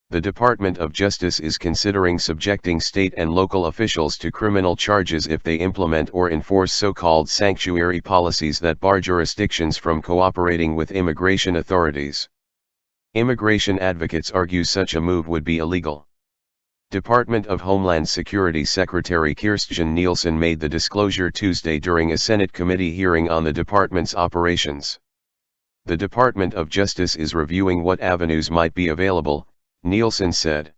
The Department of Justice is considering subjecting state and local officials to criminal charges if they implement or enforce so-called sanctuary policies that bar jurisdictions from cooperating with immigration authorities. Immigration advocates argue such a move would be illegal. Department of Homeland Security Secretary Kirstjen Nielsen made the disclosure Tuesday during a Senate committee hearing on the department's operations. The Department of Justice is reviewing what avenues might be available, Nielsen said.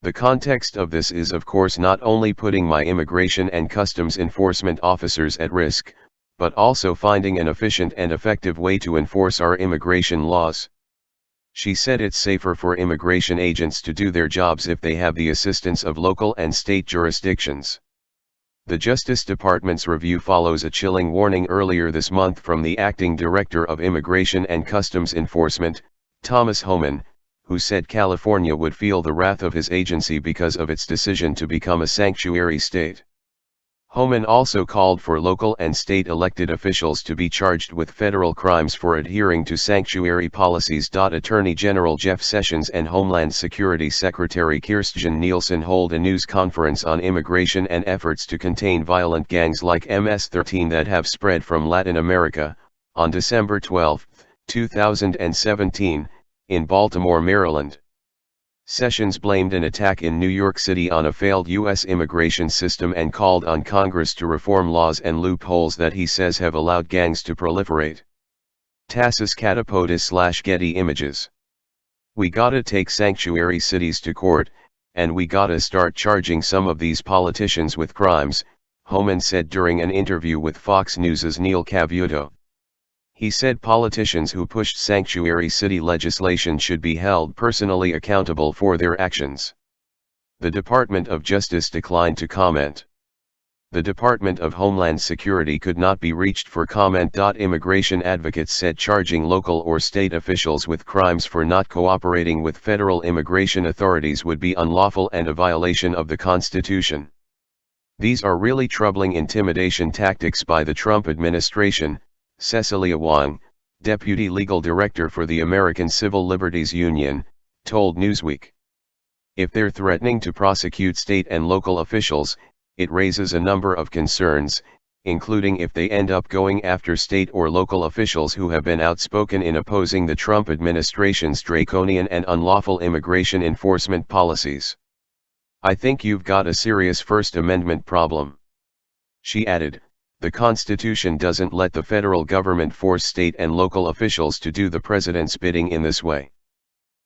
The context of this is of course not only putting my immigration and customs enforcement officers at risk, but also finding an efficient and effective way to enforce our immigration laws. She said it's safer for immigration agents to do their jobs if they have the assistance of local and state jurisdictions. The Justice Department's review follows a chilling warning earlier this month from the acting Director of Immigration and Customs Enforcement, Thomas Homan, who said California would feel the wrath of his agency because of its decision to become a sanctuary state. Homan also called for local and state elected officials to be charged with federal crimes for adhering to sanctuary policies. Attorney General Jeff Sessions and Homeland Security Secretary Kirstjen Nielsen hold a news conference on immigration and efforts to contain violent gangs like MS-13 that have spread from Latin America, on December 12, 2017, in Baltimore, Maryland. Sessions blamed an attack in New York City on a failed U.S. immigration system and called on Congress to reform laws and loopholes that he says have allowed gangs to proliferate. Tassis Catapodis / Getty Images. We gotta take sanctuary cities to court, and we gotta start charging some of these politicians with crimes, Homan said during an interview with Fox News' Neil Cavuto. He said politicians who pushed sanctuary city legislation should be held personally accountable for their actions. The Department of Justice declined to comment. The Department of Homeland Security could not be reached for comment. Immigration advocates said charging local or state officials with crimes for not cooperating with federal immigration authorities would be unlawful and a violation of the Constitution. These are really troubling intimidation tactics by the Trump administration, Cecilia Wong, Deputy Legal Director for the American Civil Liberties Union, told Newsweek. If they're threatening to prosecute state and local officials, it raises a number of concerns, including if they end up going after state or local officials who have been outspoken in opposing the Trump administration's draconian and unlawful immigration enforcement policies. I think you've got a serious First Amendment problem. She added, the Constitution doesn't let the federal government force state and local officials to do the president's bidding in this way.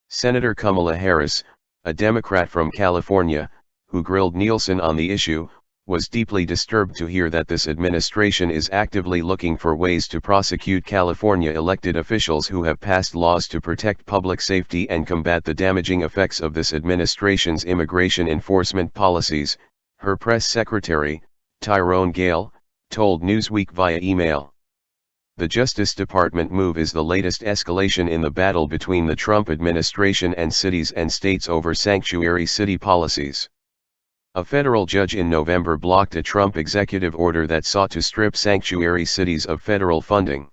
Senator Kamala Harris, a Democrat from California, who grilled Nielsen on the issue, was deeply disturbed to hear that this administration is actively looking for ways to prosecute California elected officials who have passed laws to protect public safety and combat the damaging effects of this administration's immigration enforcement policies, her press secretary, Tyrone Gale, told Newsweek via email. The Justice Department move is the latest escalation in the battle between the Trump administration and cities and states over sanctuary city policies. A federal judge in November blocked a Trump executive order that sought to strip sanctuary cities of federal funding.